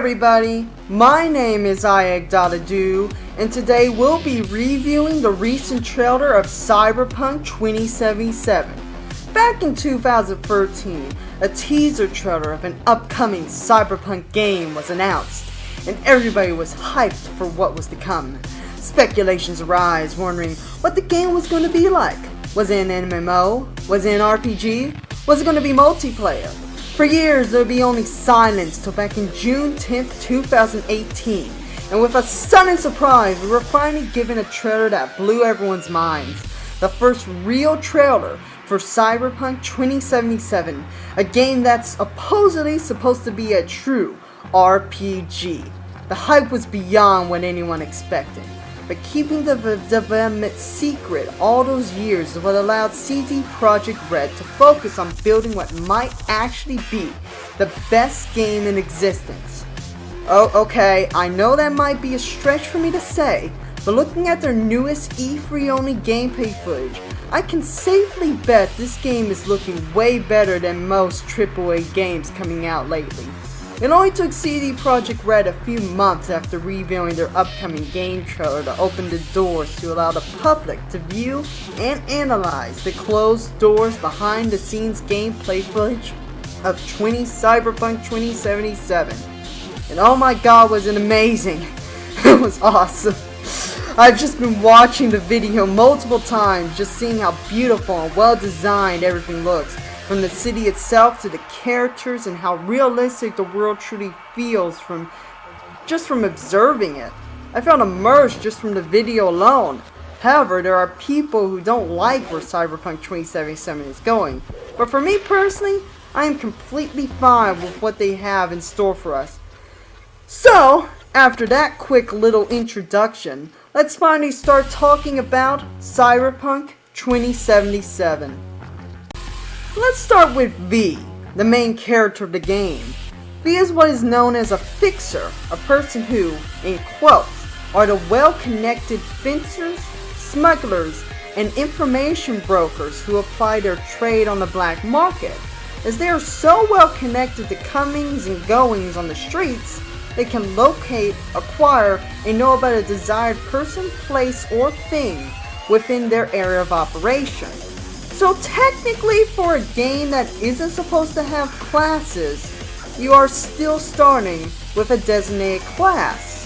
everybody, my name is Ayag.adu, and today we'll be reviewing the recent trailer of Cyberpunk 2077. Back in 2013, a teaser trailer of an upcoming Cyberpunk game was announced, and everybody was hyped for what was to come. Speculations arise wondering what the game was going to be like. Was it an MMO? Was it an RPG? Was it going to be multiplayer? For years, there would be only silence till back in June 10th, 2018. And with a sudden surprise, we were finally given a trailer that blew everyone's minds. The first real trailer for Cyberpunk 2077, a game that's supposedly supposed to be a true RPG. The hype was beyond what anyone expected. But keeping the development secret all those years is what allowed CD Projekt Red to focus on building what might actually be the best game in existence. Oh, okay, I know that might be a stretch for me to say, but looking at their newest E3 only gameplay footage, I can safely bet this game is looking way better than most AAA games coming out lately. It only took CD Projekt Red a few months after revealing their upcoming game trailer to open the doors to allow the public to view and analyze the closed doors behind the scenes gameplay footage of Cyberpunk 2077. And oh my god, was it amazing! It was awesome! I've just been watching the video multiple times, just seeing how beautiful and well designed everything looks. From the city itself to the characters and how realistic the world truly feels from observing it. I felt immersed just from the video alone. However, there are people who don't like where Cyberpunk 2077 is going. But for me personally, I am completely fine with what they have in store for us. So, after that quick little introduction, let's finally start talking about Cyberpunk 2077. Let's start with V, the main character of the game. V is what is known as a fixer, a person who, in quotes, are the well-connected fencers, smugglers, and information brokers who apply their trade on the black market. As they are so well connected to comings and goings on the streets, they can locate, acquire, and know about a desired person, place, or thing within their area of operation. So technically, for a game that isn't supposed to have classes, you are still starting with a designated class.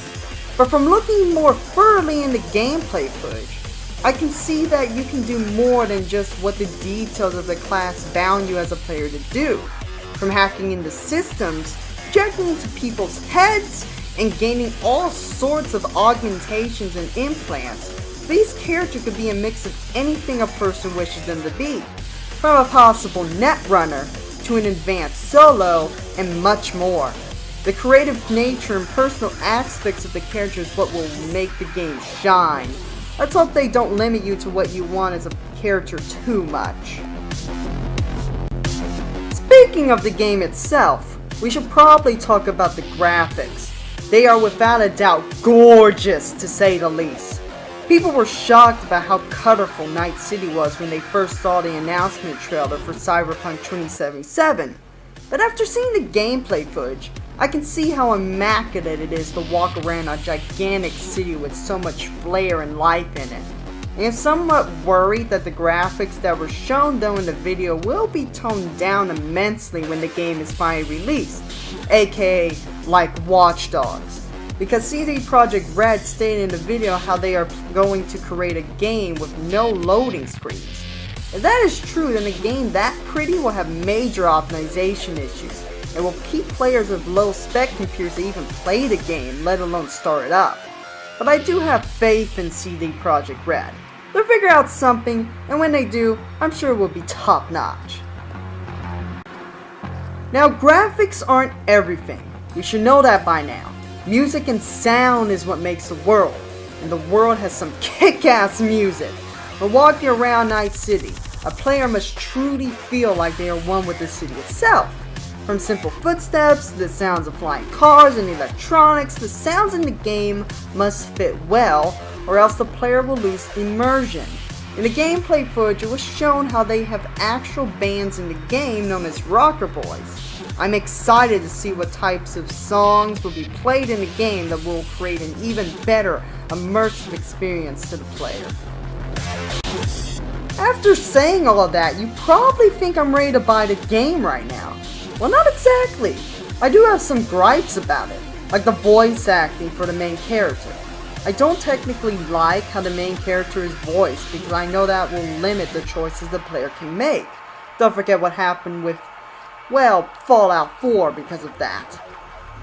But from looking more thoroughly into gameplay footage, I can see that you can do more than just what the details of the class bound you as a player to do. From hacking into systems, checking into people's heads, and gaining all sorts of augmentations and implants, these characters could be a mix of anything a person wishes them to be, from a possible netrunner to an advanced solo, and much more. The creative nature and personal aspects of the character is what will make the game shine. Let's hope they don't limit you to what you want as a character too much. Speaking of the game itself, we should probably talk about the graphics. They are without a doubt gorgeous, to say the least. People were shocked about how colorful Night City was when they first saw the announcement trailer for Cyberpunk 2077. But after seeing the gameplay footage, I can see how immaculate it is to walk around a gigantic city with so much flair and life in it. I am somewhat worried that the graphics that were shown though in the video will be toned down immensely when the game is finally released, aka like Watch Dogs. Because CD Projekt Red stated in the video how they are going to create a game with no loading screens. If that is true, then a game that pretty will have major optimization issues and will keep players with low spec computers to even play the game, let alone start it up. But I do have faith in CD Projekt Red. They'll figure out something, and when they do, I'm sure it will be top notch. Now, graphics aren't everything. You should know that by now. Music and sound is what makes the world, and the world has some kick-ass music. When walking around Night City, a player must truly feel like they are one with the city itself. From simple footsteps to the sounds of flying cars and electronics, the sounds in the game must fit well, or else the player will lose immersion. In the gameplay footage, it was shown how they have actual bands in the game known as Rocker Boys. I'm excited to see what types of songs will be played in the game that will create an even better immersive experience to the player. After saying all of that, you probably think I'm ready to buy the game right now. Well, not exactly. I do have some gripes about it, like the voice acting for the main character. I don't technically like how the main character is voiced because I know that will limit the choices the player can make. Don't forget what happened with, well, Fallout 4 because of that.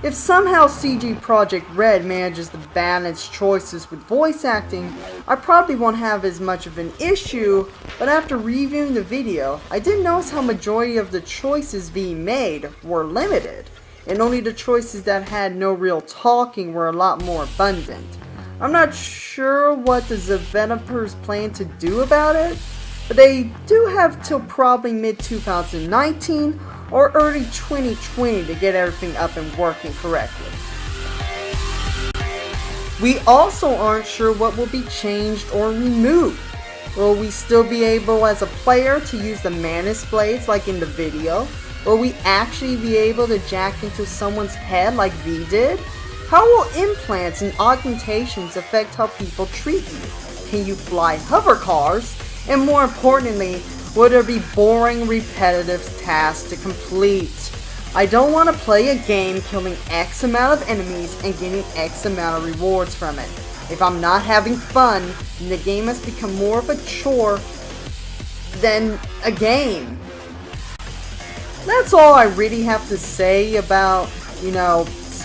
If somehow CG Projekt Red manages to balance choices with voice acting, I probably won't have as much of an issue, but after reviewing the video, I did notice how majority of the choices being made were limited, and only the choices that had no real talking were a lot more abundant. I'm not sure what the developers plan to do about it, but they do have till probably mid-2019 or early 2020 to get everything up and working correctly. We also aren't sure what will be changed or removed. Will we still be able as a player to use the Manus blades like in the video? Will we actually be able to jack into someone's head like V did? How will implants and augmentations affect how people treat you? Can you fly hover cars? And more importantly, will there be boring, repetitive tasks to complete? I don't want to play a game killing X amount of enemies and getting X amount of rewards from it. If I'm not having fun, then the game has become more of a chore than a game. That's all I really have to say about,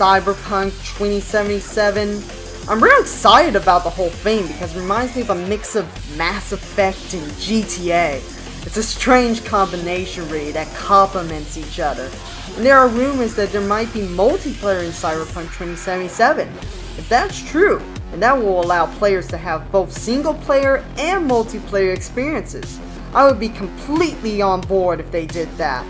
Cyberpunk 2077. I'm real excited about the whole thing because it reminds me of a mix of Mass Effect and GTA. It's a strange combination really that complements each other. And there are rumors that there might be multiplayer in Cyberpunk 2077. If that's true, then that will allow players to have both single player and multiplayer experiences. I would be completely on board if they did that.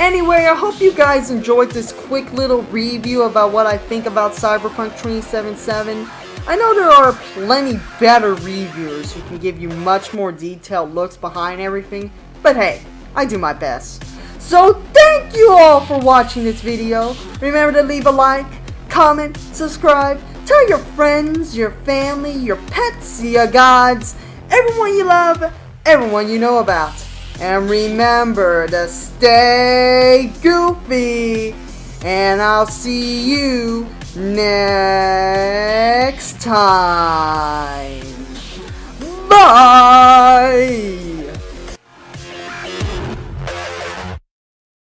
Anyway, I hope you guys enjoyed this quick little review about what I think about Cyberpunk 2077. I know there are plenty better reviewers who can give you much more detailed looks behind everything, but hey, I do my best. So thank you all for watching this video. Remember to leave a like, comment, subscribe, tell your friends, your family, your pets, your gods, everyone you love, everyone you know about. And remember to stay goofy, and I'll see you next time. Bye!